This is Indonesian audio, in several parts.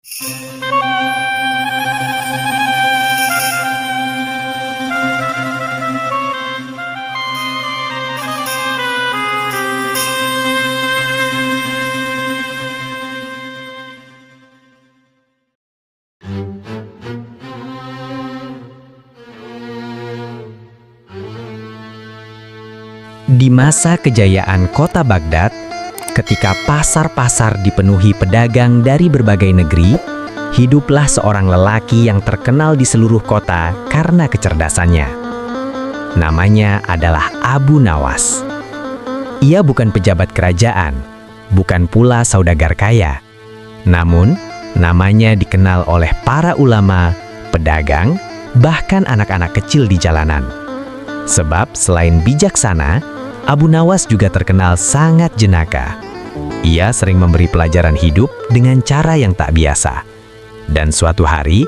Di masa kejayaan kota Baghdad, ketika pasar-pasar dipenuhi pedagang dari berbagai negeri, hiduplah seorang lelaki yang terkenal di seluruh kota karena kecerdasannya. Namanya adalah Abu Nawas. Ia bukan pejabat kerajaan, bukan pula saudagar kaya. Namun, namanya dikenal oleh para ulama, pedagang, bahkan anak-anak kecil di jalanan. Sebab selain bijaksana, Abu Nawas juga terkenal sangat jenaka. Ia sering memberi pelajaran hidup dengan cara yang tak biasa. Dan suatu hari,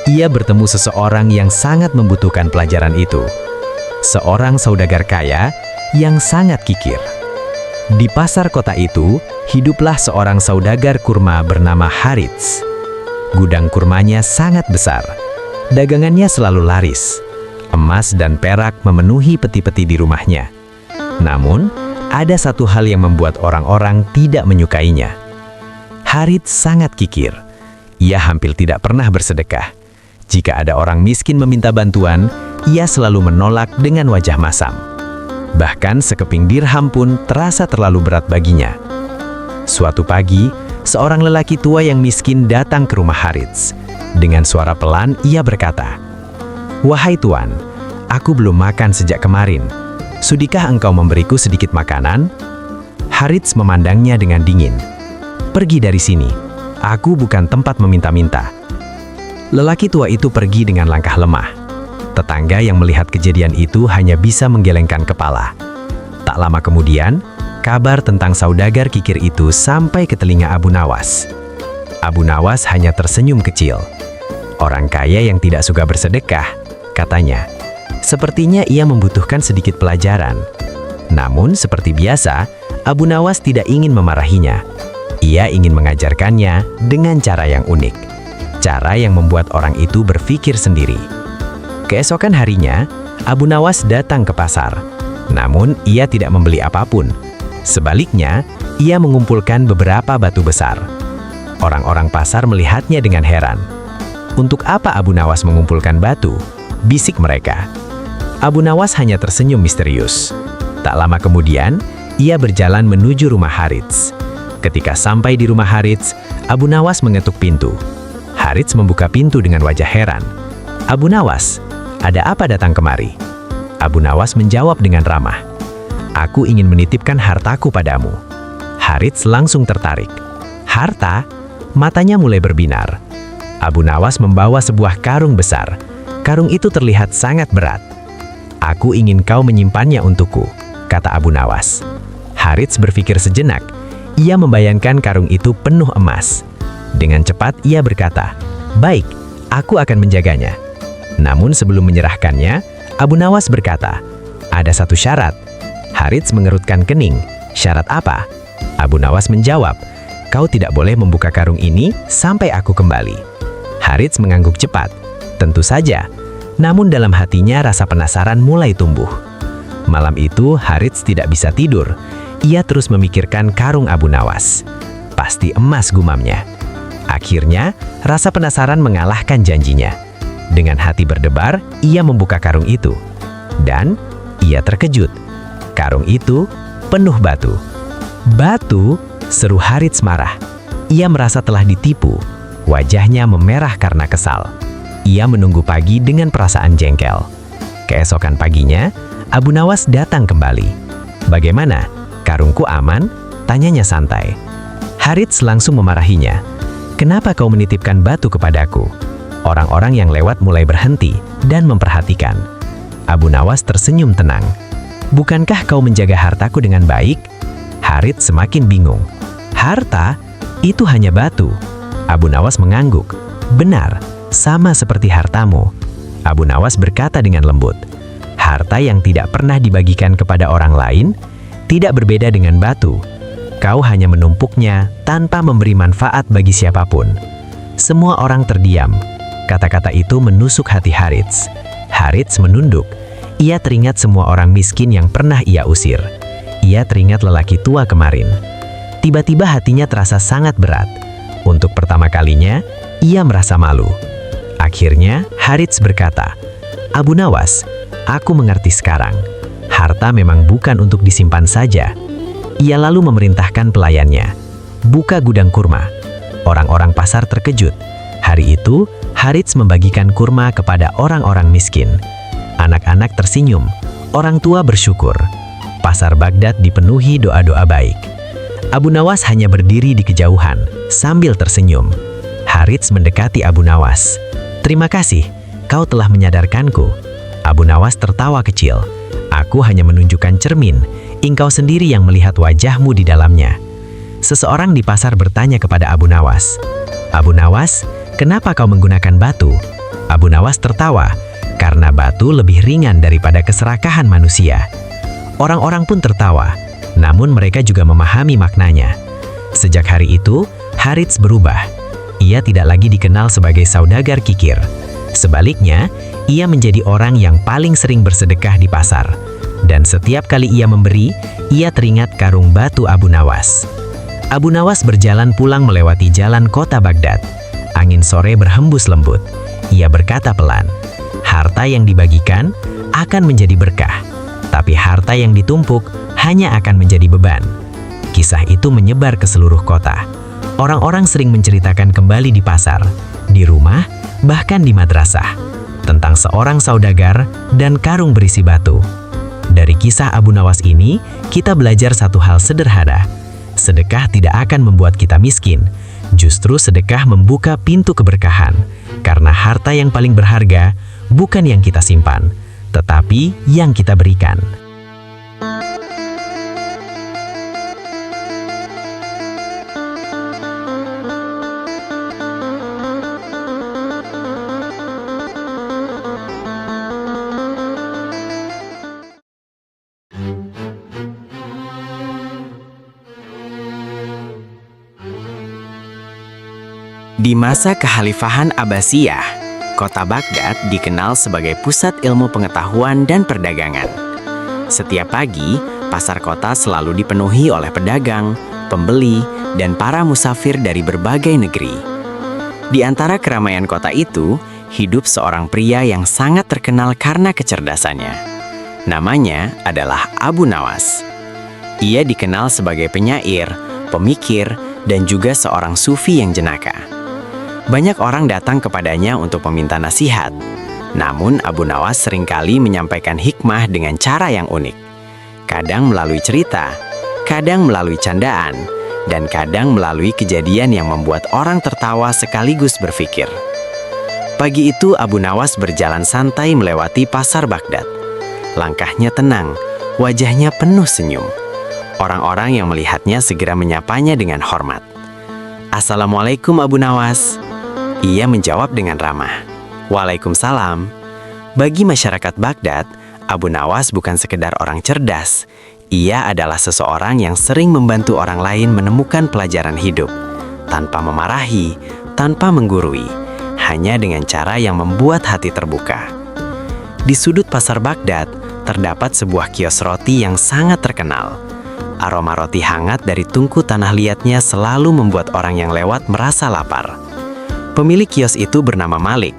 ia bertemu seseorang yang sangat membutuhkan pelajaran itu. Seorang saudagar kaya yang sangat kikir. Di pasar kota itu, hiduplah seorang saudagar kurma bernama Harits. Gudang kurmanya sangat besar. Dagangannya selalu laris. Emas dan perak memenuhi peti-peti di rumahnya. Namun, ada satu hal yang membuat orang-orang tidak menyukainya. Harits sangat kikir. Ia hampir tidak pernah bersedekah. Jika ada orang miskin meminta bantuan, ia selalu menolak dengan wajah masam. Bahkan sekeping dirham pun terasa terlalu berat baginya. Suatu pagi, seorang lelaki tua yang miskin datang ke rumah Harits. Dengan suara pelan, ia berkata, "Wahai tuan, aku belum makan sejak kemarin. Sudikah engkau memberiku sedikit makanan?" Harits memandangnya dengan dingin. "Pergi dari sini, aku bukan tempat meminta-minta." Lelaki tua itu pergi dengan langkah lemah. Tetangga yang melihat kejadian itu hanya bisa menggelengkan kepala. Tak lama kemudian, kabar tentang saudagar kikir itu sampai ke telinga Abu Nawas. Abu Nawas hanya tersenyum kecil. "Orang kaya yang tidak suka bersedekah," katanya. "Sepertinya ia membutuhkan sedikit pelajaran." Namun, seperti biasa, Abu Nawas tidak ingin memarahinya. Ia ingin mengajarkannya dengan cara yang unik. Cara yang membuat orang itu berpikir sendiri. Keesokan harinya, Abu Nawas datang ke pasar. Namun, ia tidak membeli apapun. Sebaliknya, ia mengumpulkan beberapa batu besar. Orang-orang pasar melihatnya dengan heran. "Untuk apa Abu Nawas mengumpulkan batu?" bisik mereka. Abu Nawas hanya tersenyum misterius. Tak lama kemudian, ia berjalan menuju rumah Harits. Ketika sampai di rumah Harits, Abu Nawas mengetuk pintu. Harits membuka pintu dengan wajah heran. "Abu Nawas, ada apa datang kemari?" Abu Nawas menjawab dengan ramah, "Aku ingin menitipkan hartaku padamu." Harits langsung tertarik. "Harta?" Matanya mulai berbinar. Abu Nawas membawa sebuah karung besar. Karung itu terlihat sangat berat. "Aku ingin kau menyimpannya untukku," kata Abu Nawas. Harits berpikir sejenak. Ia membayangkan karung itu penuh emas. Dengan cepat ia berkata, "Baik, aku akan menjaganya." Namun sebelum menyerahkannya, Abu Nawas berkata, "Ada satu syarat." Harits mengerutkan kening. "Syarat apa?" Abu Nawas menjawab, "Kau tidak boleh membuka karung ini sampai aku kembali." Harits mengangguk cepat. Tentu saja. Namun dalam hatinya rasa penasaran mulai tumbuh. Malam itu Harits tidak bisa tidur. Ia terus memikirkan karung Abu Nawas. Pasti emas, gumamnya. Akhirnya, rasa penasaran mengalahkan janjinya. Dengan hati berdebar, ia membuka karung itu. Dan ia terkejut. Karung itu penuh batu. "Batu?" seru Harits marah. Ia merasa telah ditipu. Wajahnya memerah karena kesal. Ia menunggu pagi dengan perasaan jengkel. Keesokan paginya, Abu Nawas datang kembali. "Bagaimana? Karungku aman?" tanyanya santai. Harits langsung memarahinya. "Kenapa kau menitipkan batu kepadaku?" Orang-orang yang lewat mulai berhenti dan memperhatikan. Abu Nawas tersenyum tenang. "Bukankah kau menjaga hartaku dengan baik?" Harits semakin bingung. "Harta? Itu hanya batu." Abu Nawas mengangguk. "Benar, sama seperti hartamu." Abu Nawas berkata dengan lembut, "Harta yang tidak pernah dibagikan kepada orang lain tidak berbeda dengan batu. Kau hanya menumpuknya tanpa memberi manfaat bagi siapapun. Semua orang terdiam. Kata-kata itu menusuk hati Harits. Harits menunduk. Ia teringat semua orang miskin yang pernah ia usir. Ia teringat lelaki tua kemarin. Tiba-tiba hatinya terasa sangat berat. Untuk pertama kalinya, ia merasa malu. Akhirnya, Harits berkata, "Abu Nawas, aku mengerti sekarang. Harta memang bukan untuk disimpan saja." Ia lalu memerintahkan pelayannya, "Buka gudang kurma." Orang-orang pasar terkejut. Hari itu, Harits membagikan kurma kepada orang-orang miskin. Anak-anak tersenyum, orang tua bersyukur. Pasar Baghdad dipenuhi doa-doa baik. Abu Nawas hanya berdiri di kejauhan, sambil tersenyum. Harits mendekati Abu Nawas. "Terima kasih, kau telah menyadarkanku." Abu Nawas tertawa kecil. "Aku hanya menunjukkan cermin, engkau sendiri yang melihat wajahmu di dalamnya." Seseorang di pasar bertanya kepada Abu Nawas, "Abu Nawas, kenapa kau menggunakan batu?" Abu Nawas tertawa, "Karena batu lebih ringan daripada keserakahan manusia." Orang-orang pun tertawa, namun mereka juga memahami maknanya. Sejak hari itu, Harits berubah. Ia tidak lagi dikenal sebagai saudagar kikir. Sebaliknya, ia menjadi orang yang paling sering bersedekah di pasar. Dan setiap kali ia memberi, ia teringat karung batu Abu Nawas. Abu Nawas berjalan pulang melewati jalan kota Baghdad. Angin sore berhembus lembut. Ia berkata pelan, "Harta yang dibagikan akan menjadi berkah, tapi harta yang ditumpuk hanya akan menjadi beban." Kisah itu menyebar ke seluruh kota. Orang-orang sering menceritakan kembali di pasar, di rumah, bahkan di madrasah, tentang seorang saudagar dan karung berisi batu. Dari kisah Abu Nawas ini, kita belajar satu hal sederhana. Sedekah tidak akan membuat kita miskin. Justru sedekah membuka pintu keberkahan. Karena harta yang paling berharga bukan yang kita simpan, tetapi yang kita berikan. Di masa kekhalifahan Abbasiyah, kota Baghdad dikenal sebagai pusat ilmu pengetahuan dan perdagangan. Setiap pagi, pasar kota selalu dipenuhi oleh pedagang, pembeli, dan para musafir dari berbagai negeri. Di antara keramaian kota itu, hidup seorang pria yang sangat terkenal karena kecerdasannya. Namanya adalah Abu Nawas. Ia dikenal sebagai penyair, pemikir, dan juga seorang sufi yang jenaka. Banyak orang datang kepadanya untuk meminta nasihat. Namun Abu Nawas seringkali menyampaikan hikmah dengan cara yang unik. Kadang melalui cerita, kadang melalui candaan, dan kadang melalui kejadian yang membuat orang tertawa sekaligus berpikir. Pagi itu Abu Nawas berjalan santai melewati pasar Baghdad. Langkahnya tenang, wajahnya penuh senyum. Orang-orang yang melihatnya segera menyapanya dengan hormat. "Assalamualaikum Abu Nawas." Ia menjawab dengan ramah. "Waalaikumsalam." Bagi masyarakat Baghdad, Abu Nawas bukan sekedar orang cerdas. Ia adalah seseorang yang sering membantu orang lain menemukan pelajaran hidup, tanpa memarahi, tanpa menggurui, hanya dengan cara yang membuat hati terbuka. Di sudut pasar Baghdad, terdapat sebuah kios roti yang sangat terkenal. Aroma roti hangat dari tungku tanah liatnya selalu membuat orang yang lewat merasa lapar. Pemilik kios itu bernama Malik.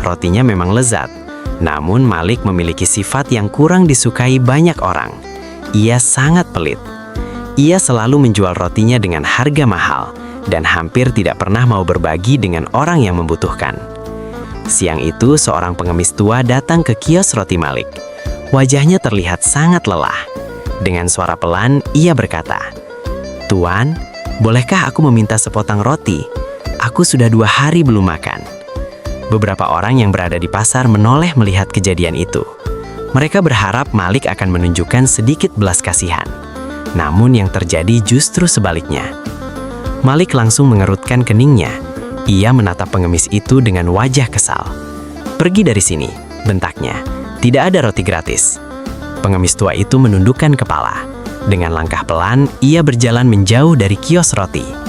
Rotinya memang lezat, namun Malik memiliki sifat yang kurang disukai banyak orang. Ia sangat pelit. Ia selalu menjual rotinya dengan harga mahal dan hampir tidak pernah mau berbagi dengan orang yang membutuhkan. Siang itu, seorang pengemis tua datang ke kios roti Malik. Wajahnya terlihat sangat lelah. Dengan suara pelan, ia berkata, "Tuan, bolehkah aku meminta sepotong roti? Aku sudah 2 hari belum makan." Beberapa orang yang berada di pasar menoleh melihat kejadian itu. Mereka berharap Malik akan menunjukkan sedikit belas kasihan. Namun yang terjadi justru sebaliknya. Malik langsung mengerutkan keningnya. Ia menatap pengemis itu dengan wajah kesal. "Pergi dari sini," bentaknya. "Tidak ada roti gratis." Pengemis tua itu menundukkan kepala. Dengan langkah pelan, ia berjalan menjauh dari kios roti.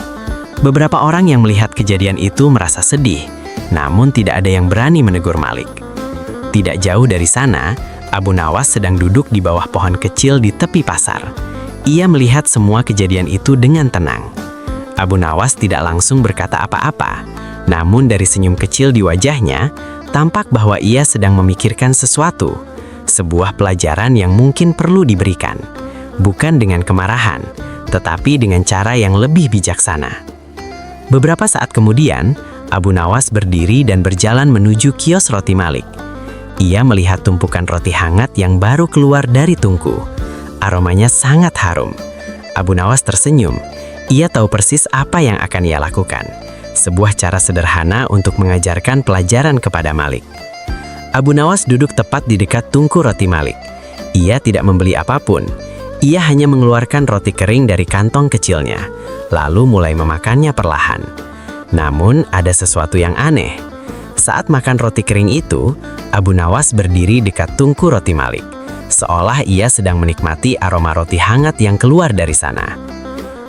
Beberapa orang yang melihat kejadian itu merasa sedih, namun tidak ada yang berani menegur Malik. Tidak jauh dari sana, Abu Nawas sedang duduk di bawah pohon kecil di tepi pasar. Ia melihat semua kejadian itu dengan tenang. Abu Nawas tidak langsung berkata apa-apa, namun dari senyum kecil di wajahnya, tampak bahwa ia sedang memikirkan sesuatu, sebuah pelajaran yang mungkin perlu diberikan, bukan dengan kemarahan, tetapi dengan cara yang lebih bijaksana. Beberapa saat kemudian, Abu Nawas berdiri dan berjalan menuju kios roti Malik. Ia melihat tumpukan roti hangat yang baru keluar dari tungku. Aromanya sangat harum. Abu Nawas tersenyum. Ia tahu persis apa yang akan ia lakukan. Sebuah cara sederhana untuk mengajarkan pelajaran kepada Malik. Abu Nawas duduk tepat di dekat tungku roti Malik. Ia tidak membeli apapun. Ia hanya mengeluarkan roti kering dari kantong kecilnya, lalu mulai memakannya perlahan. Namun, ada sesuatu yang aneh. Saat makan roti kering itu, Abu Nawas berdiri dekat tungku roti Malik, seolah ia sedang menikmati aroma roti hangat yang keluar dari sana.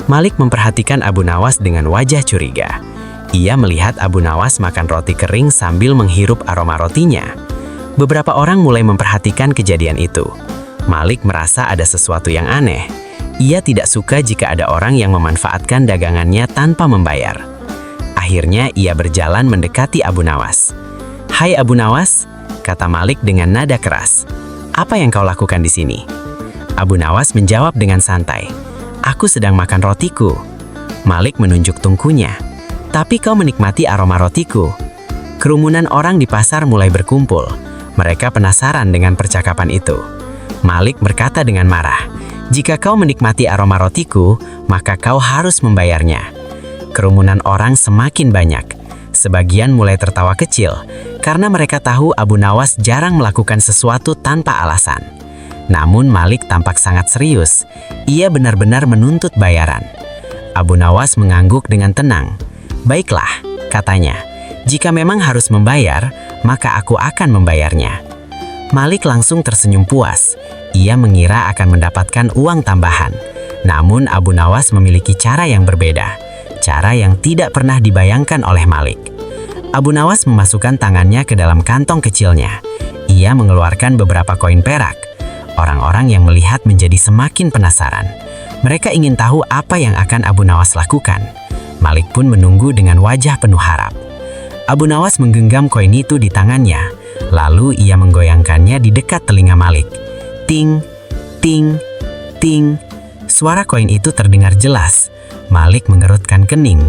Malik memperhatikan Abu Nawas dengan wajah curiga. Ia melihat Abu Nawas makan roti kering sambil menghirup aroma rotinya. Beberapa orang mulai memperhatikan kejadian itu. Malik merasa ada sesuatu yang aneh. Ia tidak suka jika ada orang yang memanfaatkan dagangannya tanpa membayar. Akhirnya ia berjalan mendekati Abu Nawas. "Hai Abu Nawas," kata Malik dengan nada keras. "Apa yang kau lakukan di sini?" Abu Nawas menjawab dengan santai. "Aku sedang makan rotiku." Malik menunjuk tungkunya. "Tapi kau menikmati aroma rotiku." Kerumunan orang di pasar mulai berkumpul. Mereka penasaran dengan percakapan itu. Malik berkata dengan marah, "Jika kau menikmati aroma rotiku, maka kau harus membayarnya." Kerumunan orang semakin banyak. Sebagian mulai tertawa kecil, karena mereka tahu Abu Nawas jarang melakukan sesuatu tanpa alasan. Namun Malik tampak sangat serius. Ia benar-benar menuntut bayaran. Abu Nawas mengangguk dengan tenang. "Baiklah," katanya. "Jika memang harus membayar, maka aku akan membayarnya." Malik langsung tersenyum puas. Ia mengira akan mendapatkan uang tambahan. Namun Abu Nawas memiliki cara yang berbeda. Cara yang tidak pernah dibayangkan oleh Malik. Abu Nawas memasukkan tangannya ke dalam kantong kecilnya. Ia mengeluarkan beberapa koin perak. Orang-orang yang melihat menjadi semakin penasaran. Mereka ingin tahu apa yang akan Abu Nawas lakukan. Malik pun menunggu dengan wajah penuh harap. Abu Nawas menggenggam koin itu di tangannya. Lalu ia menggoyangkannya di dekat telinga Malik. Ting, ting, ting. Suara koin itu terdengar jelas. Malik mengerutkan kening.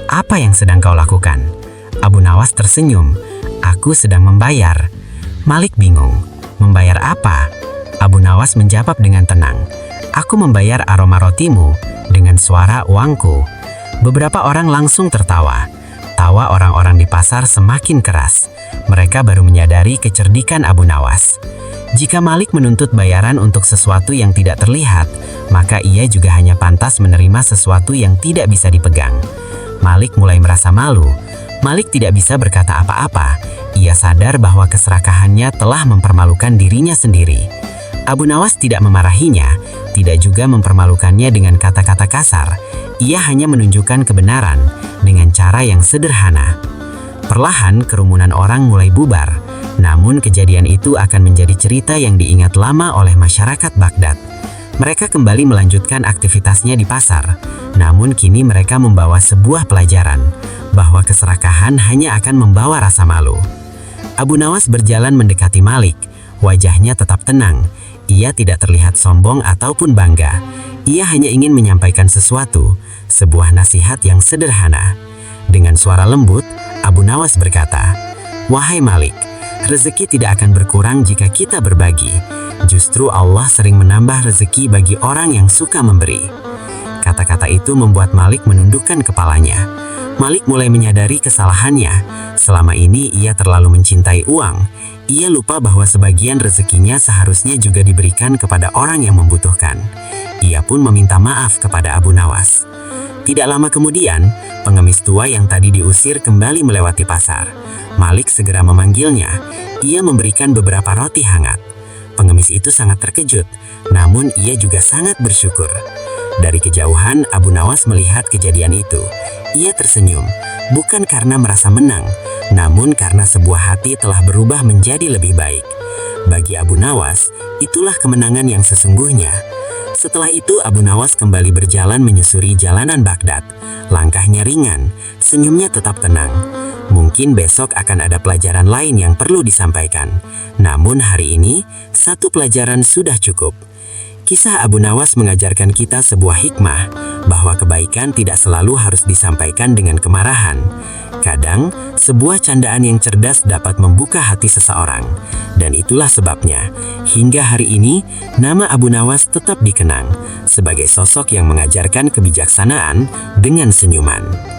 "Apa yang sedang kau lakukan?" Abu Nawas tersenyum. "Aku sedang membayar." Malik bingung. "Membayar apa?" Abu Nawas menjawab dengan tenang. "Aku membayar aroma rotimu dengan suara uangku." Beberapa orang langsung tertawa. Tawa orang-orang di pasar semakin keras. Mereka baru menyadari kecerdikan Abu Nawas. Jika Malik menuntut bayaran untuk sesuatu yang tidak terlihat, maka ia juga hanya pantas menerima sesuatu yang tidak bisa dipegang. Malik mulai merasa malu. Malik tidak bisa berkata apa-apa. Ia sadar bahwa keserakahannya telah mempermalukan dirinya sendiri. Abu Nawas tidak memarahinya, tidak juga mempermalukannya dengan kata-kata kasar. Ia hanya menunjukkan kebenaran dengan cara yang sederhana. Perlahan kerumunan orang mulai bubar. Namun kejadian itu akan menjadi cerita yang diingat lama oleh masyarakat Baghdad. Mereka kembali melanjutkan aktivitasnya di pasar. Namun kini mereka membawa sebuah pelajaran, bahwa keserakahan hanya akan membawa rasa malu. Abu Nawas berjalan mendekati Malik. Wajahnya tetap tenang. Ia tidak terlihat sombong ataupun bangga. Ia hanya ingin menyampaikan sesuatu, sebuah nasihat yang sederhana. Dengan suara lembut, Abu Nawas berkata, "Wahai Malik, rezeki tidak akan berkurang jika kita berbagi. Justru Allah sering menambah rezeki bagi orang yang suka memberi." Kata-kata itu membuat Malik menundukkan kepalanya. Malik mulai menyadari kesalahannya. Selama ini ia terlalu mencintai uang. Ia lupa bahwa sebagian rezekinya seharusnya juga diberikan kepada orang yang membutuhkan. Ia pun meminta maaf kepada Abu Nawas. Tidak lama kemudian, pengemis tua yang tadi diusir kembali melewati pasar. Malik segera memanggilnya. Ia memberikan beberapa roti hangat. Pengemis itu sangat terkejut, namun ia juga sangat bersyukur. Dari kejauhan, Abu Nawas melihat kejadian itu. Ia tersenyum, bukan karena merasa menang, namun karena sebuah hati telah berubah menjadi lebih baik. Bagi Abu Nawas, itulah kemenangan yang sesungguhnya. Setelah itu Abu Nawas kembali berjalan menyusuri jalanan Baghdad. Langkahnya ringan, senyumnya tetap tenang. Mungkin besok akan ada pelajaran lain yang perlu disampaikan. Namun hari ini, satu pelajaran sudah cukup. Kisah Abu Nawas mengajarkan kita sebuah hikmah, bahwa kebaikan tidak selalu harus disampaikan dengan kemarahan. Kadang, sebuah candaan yang cerdas dapat membuka hati seseorang. Dan itulah sebabnya, hingga hari ini, nama Abu Nawas tetap dikenang sebagai sosok yang mengajarkan kebijaksanaan dengan senyuman.